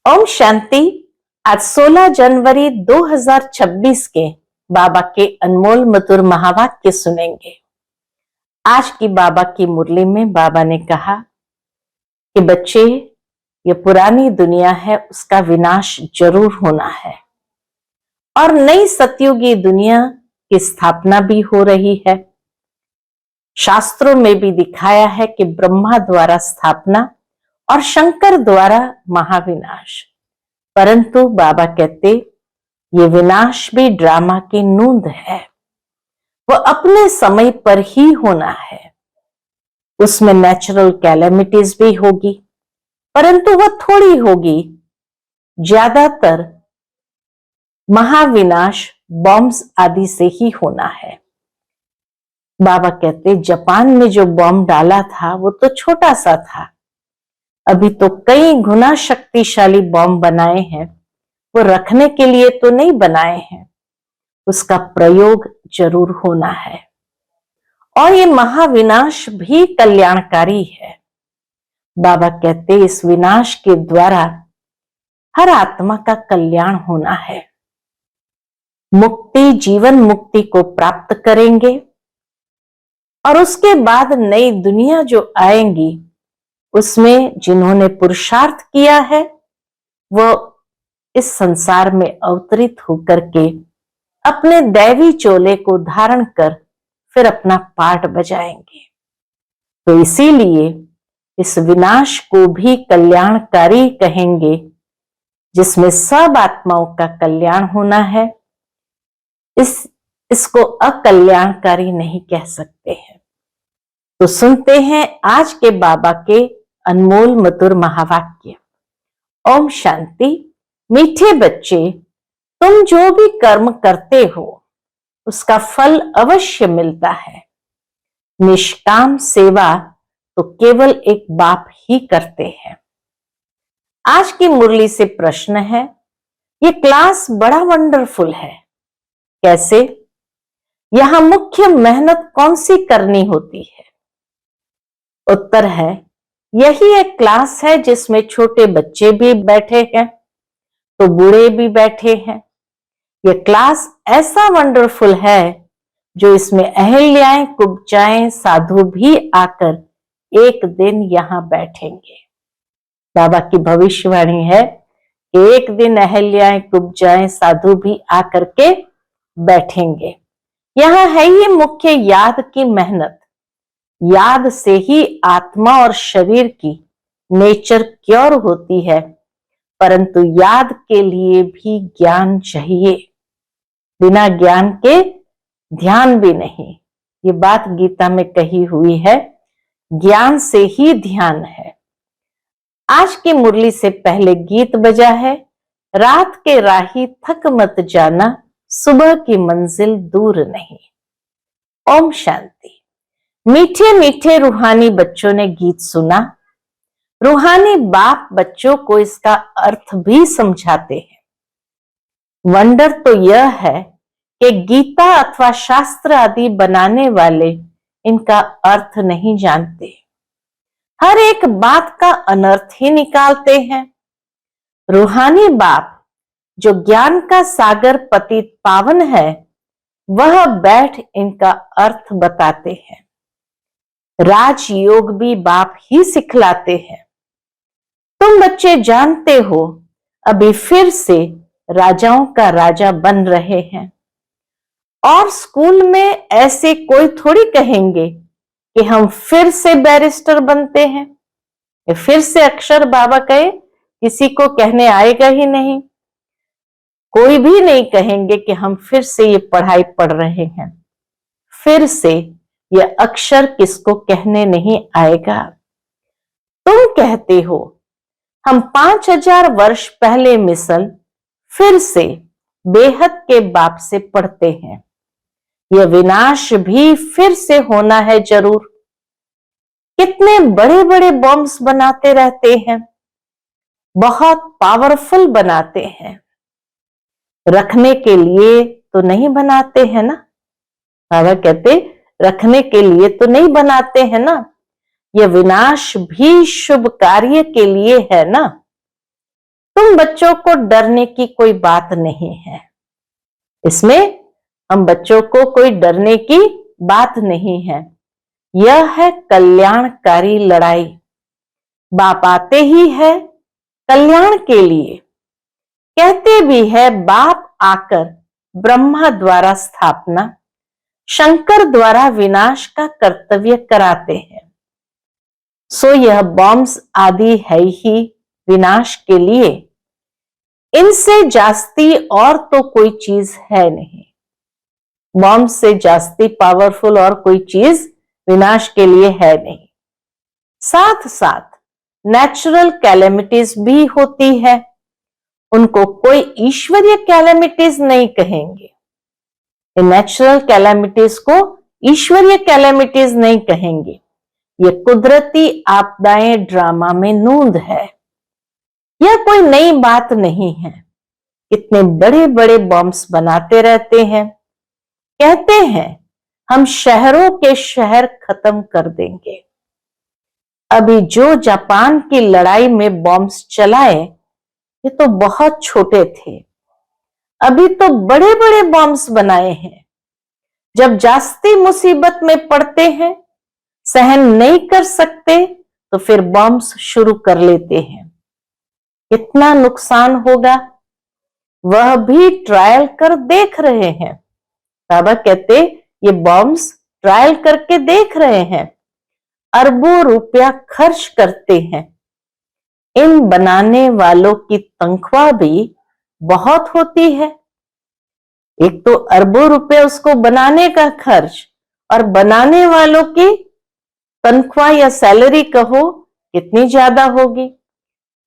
ओम शांति। आज 16 जनवरी 2026 के बाबा के अनमोल मधुर महावाक्य सुनेंगे। आज की बाबा की मुरली में बाबा ने कहा कि बच्चे, ये पुरानी दुनिया है, उसका विनाश जरूर होना है और नई सतयुगी दुनिया की स्थापना भी हो रही है। शास्त्रों में भी दिखाया है कि ब्रह्मा द्वारा स्थापना और शंकर द्वारा महाविनाश। परंतु बाबा कहते ये विनाश भी ड्रामा की नूंद है, वो अपने समय पर ही होना है। उसमें नेचुरल कैलेमिटीज भी होगी, परंतु वह थोड़ी होगी। ज्यादातर महाविनाश बॉम्ब्स आदि से ही होना है। बाबा कहते जापान में जो बॉम्ब डाला था वो तो छोटा सा था, अभी तो कई गुना शक्तिशाली बॉम्ब बनाए हैं। वो रखने के लिए तो नहीं बनाए हैं, उसका प्रयोग जरूर होना है। और ये महाविनाश भी कल्याणकारी है। बाबा कहते इस विनाश के द्वारा हर आत्मा का कल्याण होना है। मुक्ति, जीवन मुक्ति को प्राप्त करेंगे और उसके बाद नई दुनिया जो आएंगी उसमें जिन्होंने पुरुषार्थ किया है वो इस संसार में अवतरित होकर के अपने दैवी चोले को धारण कर फिर अपना पाठ बजाएंगे। तो इसीलिए इस विनाश को भी कल्याणकारी कहेंगे, जिसमें सब आत्माओं का कल्याण होना है। इसको अकल्याणकारी नहीं कह सकते हैं। तो सुनते हैं आज के बाबा के अनमोल मधुर महावाक्य। ओम शांति। मीठे बच्चे, तुम जो भी कर्म करते हो उसका फल अवश्य मिलता है। निष्काम सेवा तो केवल एक बाप ही करते हैं। आज की मुरली से प्रश्न है, ये क्लास बड़ा वंडरफुल है, कैसे? यहां मुख्य मेहनत कौन सी करनी होती है? उत्तर है, यही एक क्लास है जिसमें छोटे बच्चे भी बैठे हैं तो बूढ़े भी बैठे हैं। यह क्लास ऐसा वंडरफुल है जो इसमें अहल्याएं, कुब्जाएं, साधु भी आकर एक दिन यहां बैठेंगे। बाबा की भविष्यवाणी है कि एक दिन अहल्याएं, कुब्जाएं, साधु भी आकर के बैठेंगे। यहां है ये मुख्य याद की मेहनत। याद से ही आत्मा और शरीर की नेचर क्योर होती है, परंतु याद के लिए भी ज्ञान चाहिए। बिना ज्ञान के ध्यान भी नहीं। ये बात गीता में कही हुई है, ज्ञान से ही ध्यान है। आज की मुरली से पहले गीत बजा है, रात के राही थक मत जाना, सुबह की मंजिल दूर नहीं। ओम शांति। मीठे मीठे रूहानी बच्चों ने गीत सुना। रूहानी बाप बच्चों को इसका अर्थ भी समझाते हैं। वंडर तो यह है कि गीता अथवा शास्त्र आदि बनाने वाले इनका अर्थ नहीं जानते, हर एक बात का अनर्थ ही निकालते हैं। रूहानी बाप जो ज्ञान का सागर पतित पावन है, वह बैठ इनका अर्थ बताते हैं। राजयोग भी बाप ही सिखलाते हैं। तुम बच्चे जानते हो, अभी फिर से राजाओं का राजा बन रहे हैं और स्कूल में ऐसे कोई थोड़ी कहेंगे कि हम फिर से बैरिस्टर बनते हैं। फिर से अक्षर बाबा कहे, किसी को कहने आएगा ही नहीं। कोई भी नहीं कहेंगे कि हम फिर से ये पढ़ाई पढ़ रहे हैं। फिर से यह अक्षर किसको कहने नहीं आएगा। तुम कहते हो हम 5000 वर्ष पहले मिसल फिर से बेहद के बाप से पढ़ते हैं। यह विनाश भी फिर से होना है जरूर। कितने बड़े बड़े बॉम्ब्स बनाते रहते हैं, बहुत पावरफुल बनाते हैं। रखने के लिए तो नहीं बनाते हैं ना। बाबा कहते रखने के लिए तो नहीं बनाते हैं ना। यह विनाश भी शुभ कार्य के लिए है ना। तुम बच्चों को डरने की कोई बात नहीं है। इसमें हम बच्चों को कोई डरने की बात नहीं है। यह है कल्याणकारी लड़ाई। बाप आते ही है कल्याण के लिए। कहते भी है बाप आकर ब्रह्मा द्वारा स्थापना, शंकर द्वारा विनाश का कर्तव्य कराते हैं। सो यह बॉम्ब्स आदि है ही विनाश के लिए। इनसे जास्ती और तो कोई चीज है नहीं। बॉम्ब से जास्ती पावरफुल और कोई चीज विनाश के लिए है नहीं। साथ साथ नेचुरल कैलेमिटीज भी होती है। उनको कोई ईश्वरीय कैलेमिटीज नहीं कहेंगे। नेचुरल कैलेमिटीज को ईश्वरीय कैलेमिटीज नहीं कहेंगे। ये कुदरती आपदाएं ड्रामा में नूंद है। यह कोई नई बात नहीं है। इतने बड़े बड़े बॉम्ब्स बनाते रहते हैं। कहते हैं हम शहरों के शहर खत्म कर देंगे। अभी जो जापान की लड़ाई में बॉम्ब्स चलाए ये तो बहुत छोटे थे। अभी तो बड़े बड़े बॉम्ब्स बनाए हैं। जब जास्ती मुसीबत में पड़ते हैं, सहन नहीं कर सकते, तो फिर बॉम्ब्स शुरू कर लेते हैं। कितना नुकसान होगा वह भी ट्रायल कर देख रहे हैं। बाबा कहते ये बॉम्ब्स ट्रायल करके देख रहे हैं। अरबों रुपया खर्च करते हैं। इन बनाने वालों की तनख्वाह भी बहुत होती है। एक तो अरबों रुपए उसको बनाने का खर्च और बनाने वालों की तनख्वाह या सैलरी कहो कितनी ज्यादा होगी।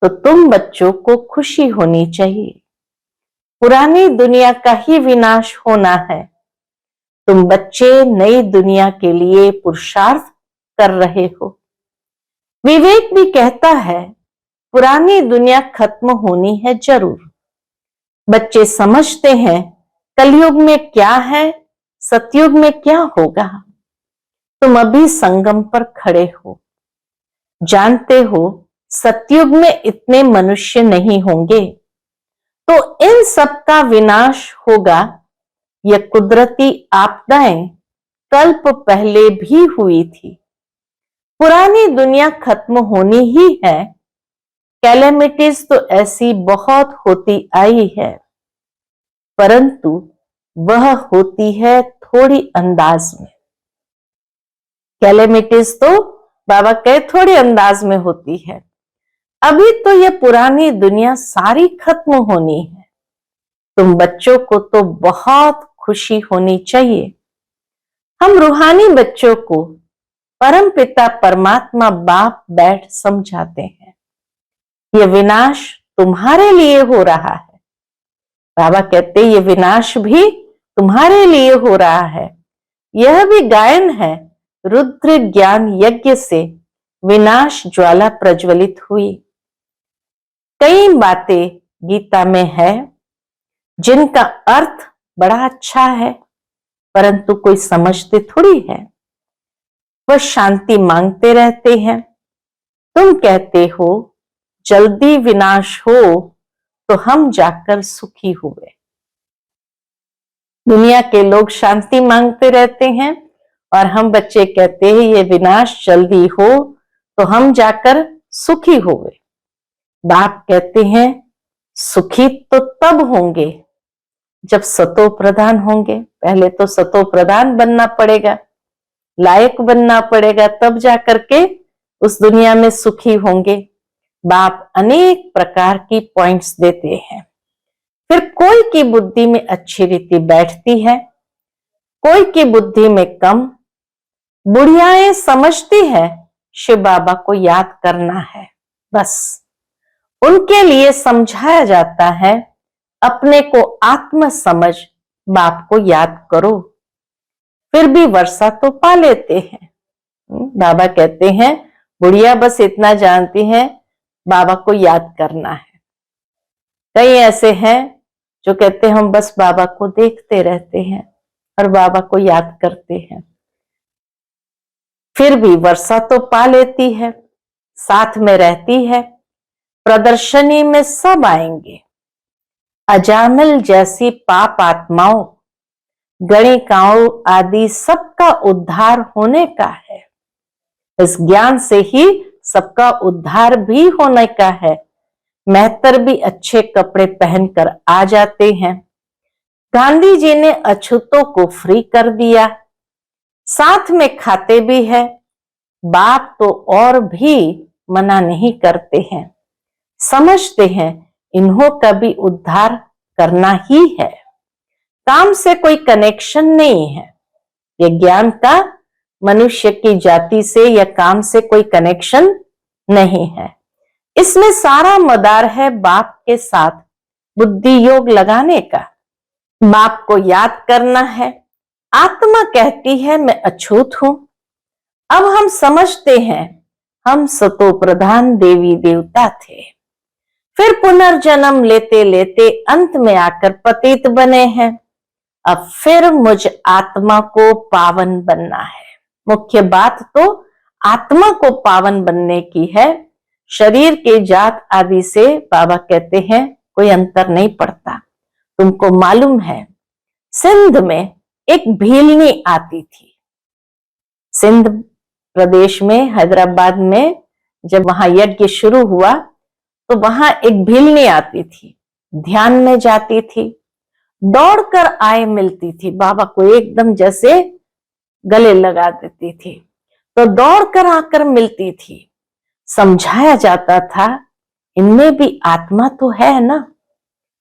तो तुम बच्चों को खुशी होनी चाहिए। पुरानी दुनिया का ही विनाश होना है। तुम बच्चे नई दुनिया के लिए पुरुषार्थ कर रहे हो। विवेक भी कहता है पुरानी दुनिया खत्म होनी है जरूर। बच्चे समझते हैं कलयुग में क्या है, सतयुग में क्या होगा। तुम अभी संगम पर खड़े हो। जानते हो सतयुग में इतने मनुष्य नहीं होंगे, तो इन सब का विनाश होगा। यह कुदरती आपदाएं कल्प पहले भी हुई थी। पुरानी दुनिया खत्म होनी ही है। कैलेमिटीज तो ऐसी बहुत होती आई है, परंतु वह होती है थोड़ी अंदाज में। कैलेमिटीज तो बाबा कहे थोड़ी अंदाज में होती है। अभी तो यह पुरानी दुनिया सारी खत्म होनी है। तुम बच्चों को तो बहुत खुशी होनी चाहिए। हम रूहानी बच्चों को परम पिता परमात्मा बाप बैठ समझाते हैं यह विनाश तुम्हारे लिए हो रहा है। बाबा कहते ये विनाश भी तुम्हारे लिए हो रहा है। यह भी गायन है रुद्र ज्ञान यज्ञ से विनाश ज्वाला प्रज्वलित हुई। कई बातें गीता में है जिनका अर्थ बड़ा अच्छा है, परंतु कोई समझते थोड़ी है। वह शांति मांगते रहते हैं। तुम कहते हो जल्दी विनाश हो तो हम जाकर सुखी हुए। दुनिया के लोग शांति मांगते रहते हैं और हम बच्चे कहते हैं ये विनाश जल्दी हो तो हम जाकर सुखी हुए। बाप कहते हैं सुखी तो तब होंगे जब सतो प्रधान होंगे। पहले तो सतो प्रधान बनना पड़ेगा, लायक बनना पड़ेगा, तब जाकर के उस दुनिया में सुखी होंगे। बाप अनेक प्रकार की पॉइंट्स देते हैं। फिर कोई की बुद्धि में अच्छी रीति बैठती है, कोई की बुद्धि में कम। बुढ़ियाएं समझती है शिव बाबा को याद करना है, बस उनके लिए समझाया जाता है अपने को आत्म समझ बाप को याद करो। फिर भी वर्षा तो पा लेते हैं। बाबा कहते हैं बुढ़िया बस इतना जानती है बाबा को याद करना है। कई ऐसे हैं जो कहते हम बस बाबा को देखते रहते हैं और बाबा को याद करते हैं। फिर भी वर्षा तो पा लेती है, साथ में रहती है, प्रदर्शनी में सब आएंगे। अजामिल जैसी पाप आत्माओं, गणिकाओं आदि सबका उद्धार होने का है। इस ज्ञान से ही सबका उद्धार भी होने का है। मेहतर भी अच्छे कपड़े पहनकर आ जाते हैं। गांधी जी ने अछूतों को फ्री कर दिया, साथ में खाते भी है। बाप तो और भी मना नहीं करते हैं, समझते हैं इन्हों का भी उद्धार करना ही है। काम से कोई कनेक्शन नहीं है। ये ज्ञान का मनुष्य की जाति से या काम से कोई कनेक्शन नहीं है। इसमें सारा मदार है बाप के साथ बुद्धि योग लगाने का। बाप को याद करना है। आत्मा कहती है मैं अछूत हूं। अब हम समझते हैं हम सतो प्रधान देवी देवता थे, फिर पुनर्जन्म लेते लेते अंत में आकर पतित बने हैं। अब फिर मुझ आत्मा को पावन बनना है। मुख्य बात तो आत्मा को पावन बनने की है। शरीर के जात आदि से बाबा कहते हैं कोई अंतर नहीं पड़ता। तुमको मालूम है सिंध में एक भीलनी आती थी। सिंध प्रदेश में हैदराबाद में जब वहां यज्ञ शुरू हुआ तो वहां एक भीलनी आती थी, ध्यान में जाती थी, दौड़कर आए मिलती थी, बाबा को एकदम जैसे गले लगा देती थी, तो दौड़कर आकर मिलती थी। समझाया जाता था इनमें भी आत्मा तो है ना,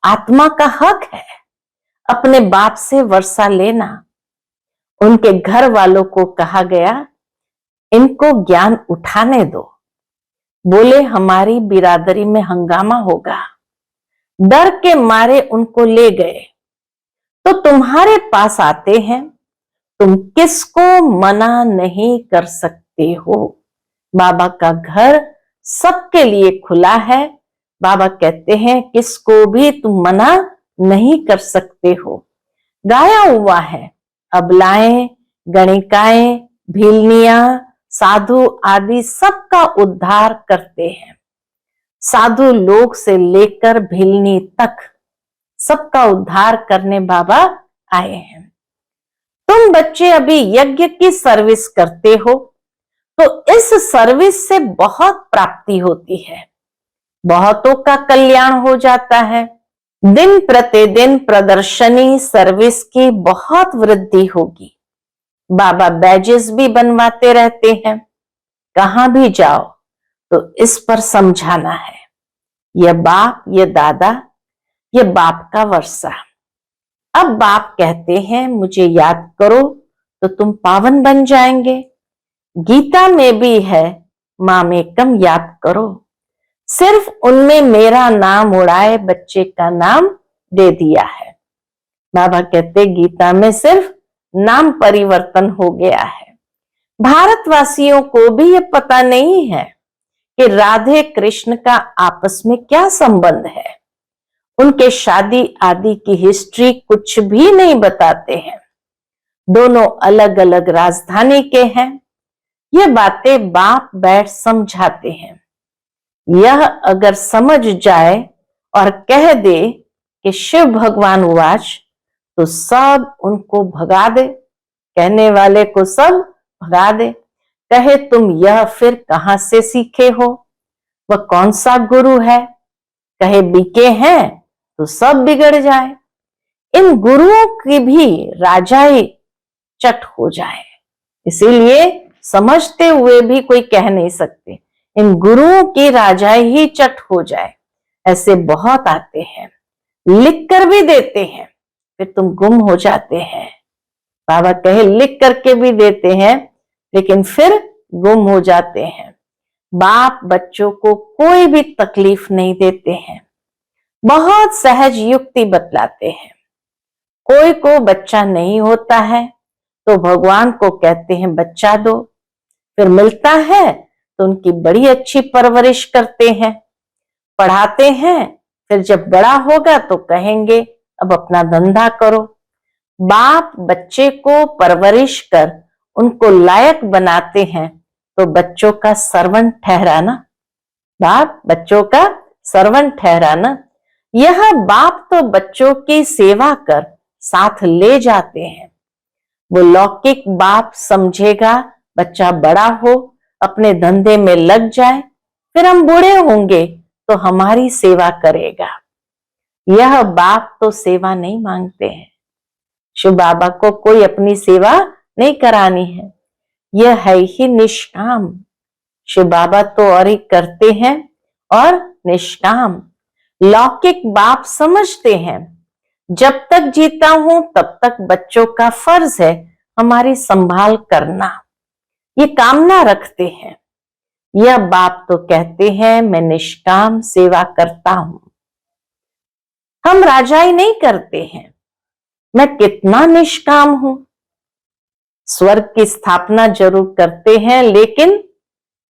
आत्मा का हक है अपने बाप से वर्षा लेना। उनके घर वालों को कहा गया इनको ज्ञान उठाने दो। बोले हमारी बिरादरी में हंगामा होगा। डर के मारे उनको ले गए। तो तुम्हारे पास आते हैं, तुम किसको मना नहीं कर सकते हो। बाबा का घर सबके लिए खुला है। बाबा कहते हैं किसको भी तुम मना नहीं कर सकते हो। गाया हुआ है अबलाएं, गणिकाएं, भीलनियां, साधु आदि सबका उद्धार करते हैं। साधु लोग से लेकर भीलनी तक सबका उद्धार करने बाबा आए हैं। तुम बच्चे अभी यज्ञ की सर्विस करते हो तो इस सर्विस से बहुत प्राप्ति होती है, बहुतों का कल्याण हो जाता है। दिन प्रतिदिन प्रदर्शनी सर्विस की बहुत वृद्धि होगी। बाबा बैजेस भी बनवाते रहते हैं। कहां भी जाओ तो इस पर समझाना है, यह बाप, यह दादा, यह बाप का वर्षा। अब बाप कहते हैं मुझे याद करो तो तुम पावन बन जाएंगे। गीता में भी है मामेकम याद करो। सिर्फ उनमें मेरा नाम उड़ाए बच्चे का नाम दे दिया है। बाबा कहते गीता में सिर्फ नाम परिवर्तन हो गया है। भारतवासियों को भी ये पता नहीं है कि राधे कृष्ण का आपस में क्या संबंध है। उनके शादी आदि की हिस्ट्री कुछ भी नहीं बताते हैं। दोनों अलग अलग राजधानी के हैं। ये बातें बाप बैठ समझाते हैं। यह अगर समझ जाए और कह दे कि शिव भगवान उवाच तो सब उनको भगा दे, कहने वाले को सब भगा दे। कहे तुम यह फिर कहां से सीखे हो, वह कौन सा गुरु है। कहे बीके हैं तो सब बिगड़ जाए। इन गुरुओं की भी राजाई चट हो जाए। इसीलिए समझते हुए भी कोई कह नहीं सकते इन गुरुओं की राजाई ही चट हो जाए। ऐसे बहुत आते हैं, लिख कर भी देते हैं, फिर तुम गुम हो जाते हैं। बाबा कहे लिख करके भी देते हैं लेकिन फिर गुम हो जाते हैं। बाप बच्चों को कोई भी तकलीफ नहीं देते हैं, बहुत सहज युक्ति बतलाते हैं। कोई को बच्चा नहीं होता है तो भगवान को कहते हैं बच्चा दो, फिर मिलता है तो उनकी बड़ी अच्छी परवरिश करते हैं, पढ़ाते हैं। फिर जब बड़ा होगा तो कहेंगे अब अपना धंधा करो। बाप बच्चे को परवरिश कर उनको लायक बनाते हैं तो बच्चों का सर्वेंट ठहराना। बाप बच्चों का सर्वेंट ठहरा ना। यह बाप तो बच्चों की सेवा कर साथ ले जाते हैं। वो लौकिक बाप समझेगा बच्चा बड़ा हो, अपने धंधे में लग जाए, फिर हम बूढ़े होंगे तो हमारी सेवा करेगा। यह बाप तो सेवा नहीं मांगते हैं। शिव बाबा को कोई अपनी सेवा नहीं करानी है, यह है ही निष्काम। शिव बाबा तो और ही करते हैं और निष्काम। लौकिक बाप समझते हैं जब तक जीता हूं तब तक बच्चों का फर्ज है हमारी संभाल करना, ये कामना रखते हैं। यह बाप तो कहते हैं मैं निष्काम सेवा करता हूं। हम राजाई नहीं करते हैं, मैं कितना निष्काम हूं। स्वर्ग की स्थापना जरूर करते हैं, लेकिन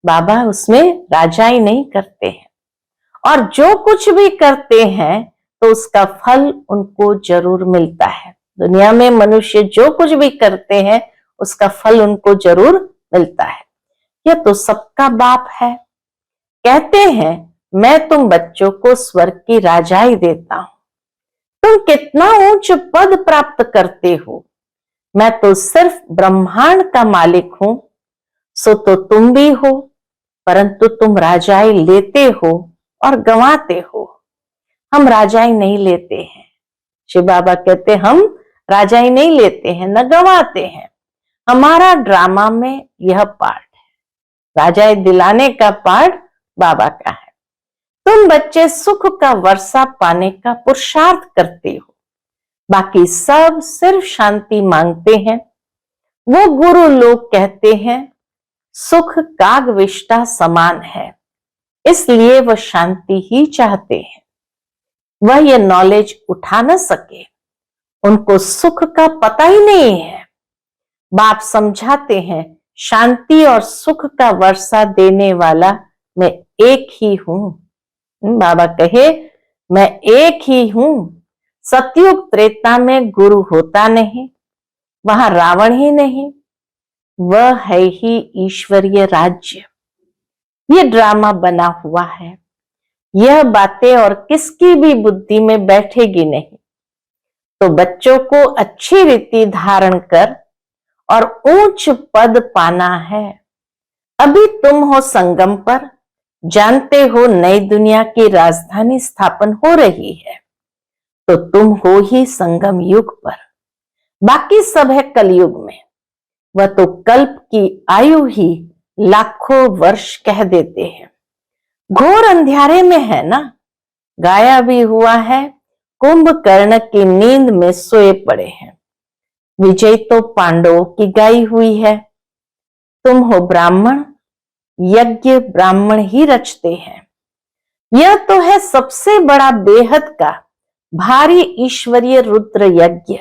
बाबा उसमें राजाई नहीं करते हैं। और जो कुछ भी करते हैं तो उसका फल उनको जरूर मिलता है। दुनिया में मनुष्य जो कुछ भी करते हैं उसका फल उनको जरूर मिलता है। यह तो सबका बाप है। कहते हैं मैं तुम बच्चों को स्वर्ग की राजाई देता हूं। तुम कितना ऊंच पद प्राप्त करते हो, मैं तो सिर्फ ब्रह्मांड का मालिक हूं, सो तो तुम भी हो, परंतु तुम राजाई लेते हो और गंवाते हो। हम राजाई नहीं लेते हैं। शिव बाबा कहते हम राजाई नहीं लेते हैं न गंवाते हैं। हमारा ड्रामा में यह पार्ट है, राजाई दिलाने का पार्ट बाबा का है। तुम बच्चे सुख का वर्षा पाने का पुरुषार्थ करते हो, बाकी सब सिर्फ शांति मांगते हैं। वो गुरु लोग कहते हैं सुख कागविष्टा समान है, इसलिए वह शांति ही चाहते हैं। वह ये नॉलेज उठा न सके, उनको सुख का पता ही नहीं है। बाप समझाते हैं शांति और सुख का वर्षा देने वाला मैं एक ही हूं। बाबा कहे मैं एक ही हूं। सतयुग त्रेता में गुरु होता नहीं, वहां रावण ही नहीं, वह है ही ईश्वरीय राज्य। ये ड्रामा बना हुआ है। यह बातें और किसकी भी बुद्धि में बैठेगी नहीं। तो बच्चों को अच्छी रीति धारण कर और ऊंच पद पाना है। अभी तुम हो संगम पर, जानते हो नई दुनिया की राजधानी स्थापन हो रही है, तो तुम हो ही संगम युग पर। बाकी सब है कलयुग में। वह तो कल्प की आयु ही लाखों वर्ष कह देते हैं। घोर अंधियारे में है ना, गाया भी हुआ है, कुंभकर्ण की नींद में सोए पड़े हैं। विजय तो पांडवों की गाई हुई है। तुम हो ब्राह्मण, यज्ञ ब्राह्मण ही रचते हैं। यह तो है सबसे बड़ा बेहद का भारी ईश्वरीय रुद्र यज्ञ।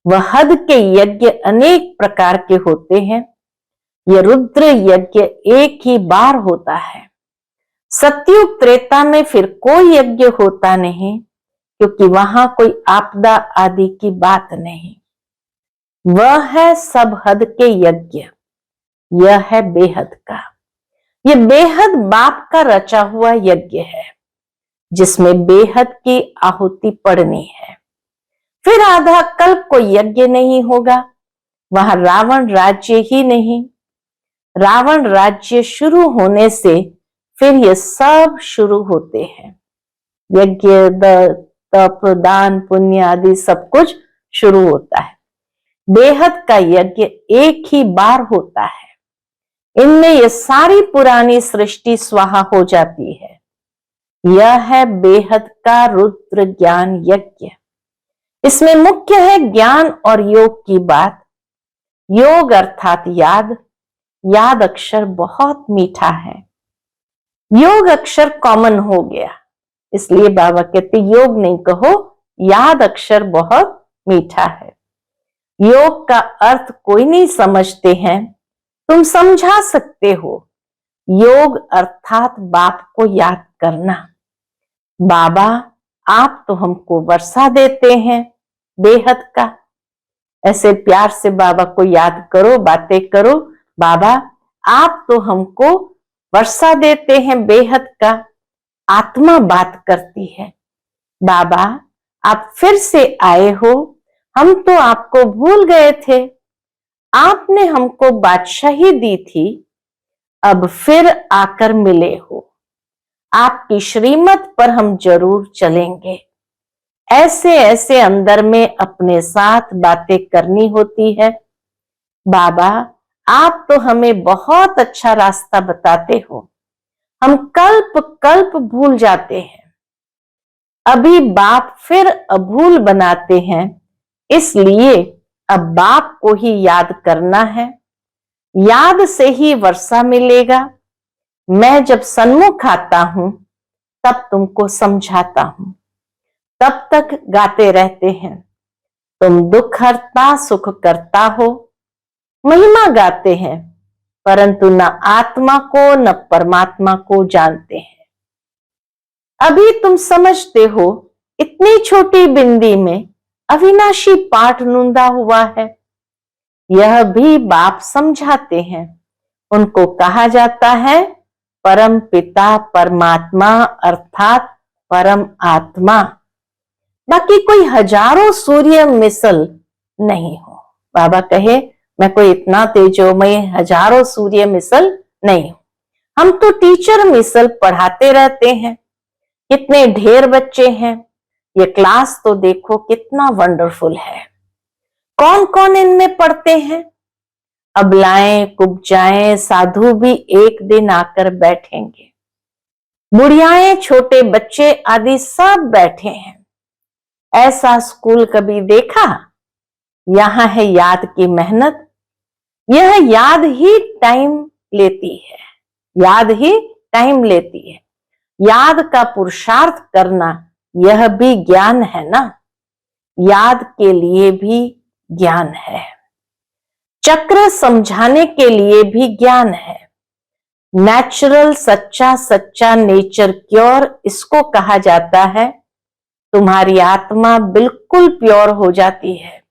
वह हद के यज्ञ अनेक प्रकार के होते हैं, यह रुद्र यज्ञ एक ही बार होता है। सतयुग त्रेता में फिर कोई यज्ञ होता नहीं, क्योंकि वहां कोई आपदा आदि की बात नहीं। वह है सब हद के यज्ञ, यह है बेहद का। यह बेहद बाप का रचा हुआ यज्ञ है, जिसमें बेहद की आहुति पड़नी है। फिर आधा कल्प को यज्ञ नहीं होगा, वहां रावण राज्य ही नहीं। रावण राज्य शुरू होने से फिर ये सब शुरू होते हैं। यज्ञ, तप, दान, पुण्य आदि सब कुछ शुरू होता है। बेहद का यज्ञ एक ही बार होता है। इनमें ये सारी पुरानी सृष्टि स्वाहा हो जाती है। यह है बेहद का रुद्र ज्ञान यज्ञ। इसमें मुख्य है ज्ञान और योग की बात। योग अर्थात याद। याद अक्षर बहुत मीठा है। योग अक्षर कॉमन हो गया, इसलिए बाबा कहते योग नहीं कहो, याद अक्षर बहुत मीठा है। योग का अर्थ कोई नहीं समझते हैं, तुम समझा सकते हो। योग अर्थात बाप को याद करना। बाबा आप तो हमको वर्षा देते हैं बेहद का। ऐसे प्यार से बाबा को याद करो, बातें करो। बाबा आप तो हमको वर्षा देते हैं बेहद का। आत्मा बात करती है, बाबा आप फिर से आए हो, हम तो आपको भूल गए थे, आपने हमको बादशाही दी थी, अब फिर आकर मिले हो, आपकी श्रीमत पर हम जरूर चलेंगे। ऐसे ऐसे अंदर में अपने साथ बातें करनी होती है। बाबा आप तो हमें बहुत अच्छा रास्ता बताते हो, हम कल्प कल्प भूल जाते हैं, अभी बाप फिर अभूल बनाते हैं, इसलिए अब बाप को ही याद करना है, याद से ही वर्षा मिलेगा। मैं जब सन्मुख आता हूं तब तुमको समझाता हूं, तब तक गाते रहते हैं, तुम दुख हरता सुख करता हो, महिमा गाते हैं, परंतु न आत्मा को न परमात्मा को जानते हैं। अभी तुम समझते हो इतनी छोटी बिंदी में अविनाशी पाठ नूंदा हुआ है, यह भी बाप समझाते हैं। उनको कहा जाता है परम पिता परमात्मा अर्थात परम आत्मा, बाकी कोई हजारों सूर्य मिसल नहीं हो। बाबा कहे मैं कोई इतना तेजोमय हजारों सूर्य मिसल नहीं हूं, हम तो टीचर मिसल पढ़ाते रहते हैं। कितने ढेर बच्चे हैं, ये क्लास तो देखो कितना वंडरफुल है। कौन कौन इनमें पढ़ते हैं? अबलाएं कुब्जाएं साधु भी एक दिन आकर बैठेंगे, बुढ़ियाएं छोटे बच्चे आदि सब बैठे हैं। ऐसा स्कूल कभी देखा? यहां है याद की मेहनत, यह याद ही टाइम लेती है, याद ही टाइम लेती है। याद का पुरुषार्थ करना यह भी ज्ञान है ना, याद के लिए भी ज्ञान है, चक्र समझाने के लिए भी ज्ञान है। नेचुरल सच्चा सच्चा नेचर क्योर इसको कहा जाता है। तुम्हारी आत्मा बिल्कुल प्योर हो जाती है,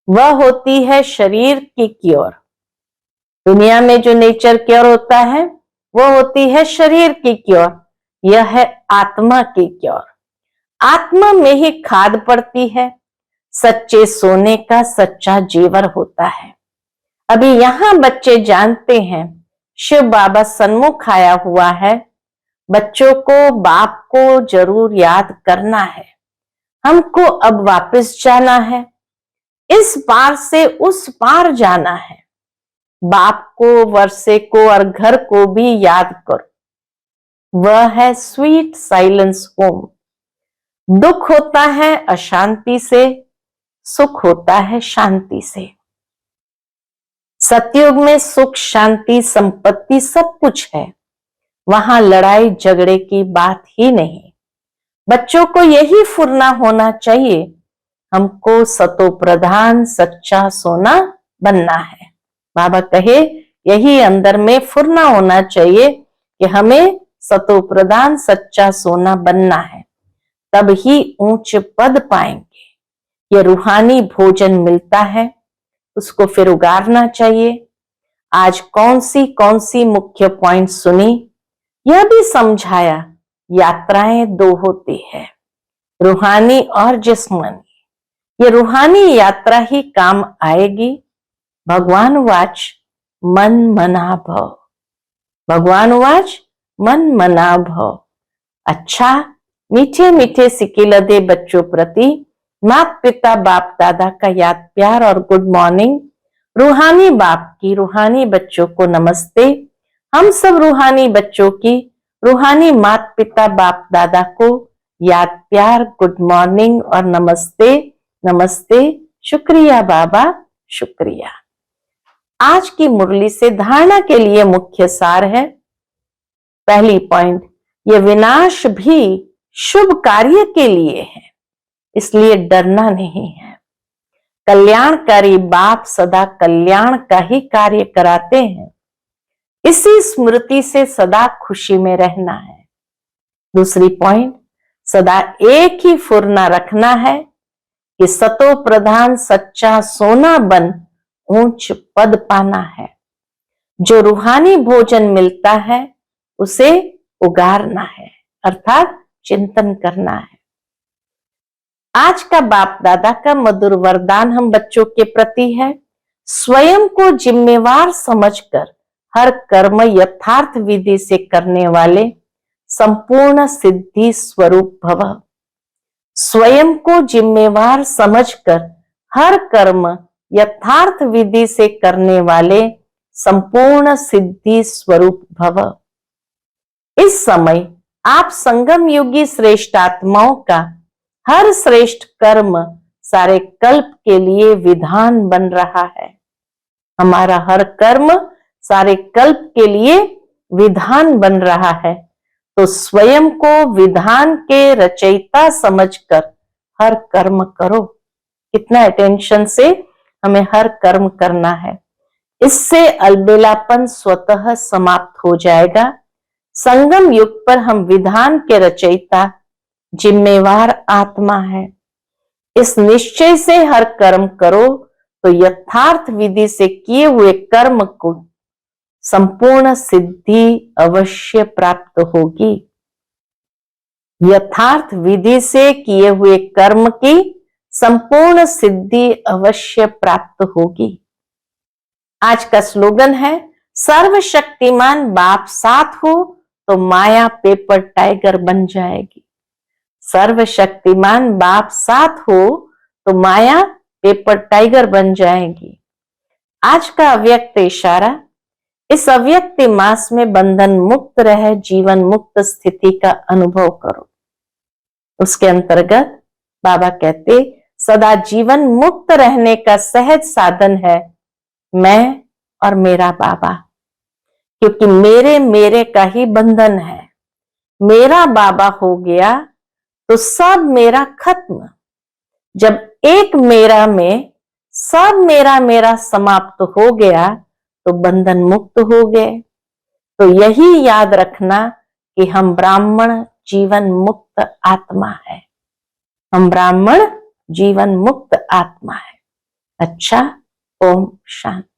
वह होती है शरीर की क्योर। दुनिया में जो नेचर क्योर होता है वह होती है शरीर की क्योर, यह है आत्मा की क्योर। आत्मा में ही खाद पड़ती है, सच्चे सोने का सच्चा जेवर होता है। अभी यहां बच्चे जानते हैं शिव बाबा सन्मुख आया हुआ है, बच्चों को बाप को जरूर याद करना है। हमको अब वापस जाना है, इस पार से उस पार जाना है। बाप को वर्षे को और घर को भी याद करो, वह है स्वीट साइलेंस होम। दुख होता है अशांति से, सुख होता है शांति से। सतयुग में सुख शांति संपत्ति सब कुछ है, वहां लड़ाई झगड़े की बात ही नहीं। बच्चों को यही फुरना होना चाहिए, हमको सतो प्रधान सच्चा सोना बनना है। बाबा कहे यही अंदर में फुरना होना चाहिए कि हमें सतो प्रधान सच्चा सोना बनना है, तब ही ऊंच पद पाएंगे। ये रूहानी भोजन मिलता है, उसको फिर उगारना चाहिए। आज कौन सी मुख्य पॉइंट सुनी, यह भी समझाया। यात्राएं दो होती है, रूहानी और जिस्मानी। ये रूहानी यात्रा ही काम आएगी। भगवान वाच मन मना भव, भगवान वाच मन मना भव। अच्छा मीठे मीठे सिकिलदे बच्चों प्रति माता पिता बाप दादा का याद प्यार और गुड मॉर्निंग। रूहानी बाप की रूहानी बच्चों को नमस्ते। हम सब रूहानी बच्चों की रूहानी माता पिता बाप दादा को याद प्यार गुड मॉर्निंग और नमस्ते नमस्ते। शुक्रिया बाबा शुक्रिया। आज की मुरली से धारणा के लिए मुख्य सार है। पहली पॉइंट, ये विनाश भी शुभ कार्य के लिए है, इसलिए डरना नहीं है। कल्याणकारी बाप सदा कल्याण का ही कार्य कराते हैं, इसी स्मृति से सदा खुशी में रहना है। दूसरी पॉइंट, सदा एक ही फुरना रखना है कि सतो प्रधान सच्चा सोना बन ऊंच पद पाना है। जो रूहानी भोजन मिलता है उसे उगारना है। अर्थात चिंतन करना है। आज का बाप दादा का मधुर वरदान हम बच्चों के प्रति है, स्वयं को जिम्मेवार समझकर हर कर्म यथार्थ विधि से करने वाले संपूर्ण सिद्धि स्वरूप भव। स्वयं को जिम्मेवार समझकर हर कर्म यथार्थ विधि से करने वाले संपूर्ण सिद्धि स्वरूप भव। इस समय आप संगम युगी श्रेष्ठ आत्माओं का हर श्रेष्ठ कर्म सारे कल्प के लिए विधान बन रहा है। हमारा हर कर्म सारे कल्प के लिए विधान बन रहा है, तो स्वयं को विधान के रचयिता समझकर हर कर्म करो। कितना अटेंशन से हमें हर कर्म करना है, इससे अलबेलापन स्वतः समाप्त हो जाएगा। संगम युग पर हम विधान के रचयिता जिम्मेवार आत्मा है, इस निश्चय से हर कर्म करो तो यथार्थ विधि से किए हुए कर्म को संपूर्ण सिद्धि अवश्य प्राप्त होगी। यथार्थ विधि से किए हुए कर्म की संपूर्ण सिद्धि अवश्य प्राप्त होगी। आज का स्लोगन है, सर्वशक्तिमान बाप साथ हो तो माया पेपर टाइगर बन जाएगी। सर्वशक्तिमान बाप साथ हो तो माया पेपर टाइगर बन जाएगी। आज का अव्यक्त इशारा, इस अव्यक्त मास में बंधन मुक्त रह जीवन मुक्त स्थिति का अनुभव करो। उसके अंतर्गत बाबा कहते, सदा जीवन मुक्त रहने का सहज साधन है मैं और मेरा बाबा, क्योंकि मेरे का ही बंधन है। मेरा बाबा हो गया तो सब मेरा खत्म। जब एक मेरा में सब मेरा समाप्त हो गया तो बंधन मुक्त हो गए। तो यही याद रखना कि हम ब्राह्मण जीवन मुक्त आत्मा है। हम ब्राह्मण जीवन मुक्त आत्मा है। अच्छा, ओम शांति।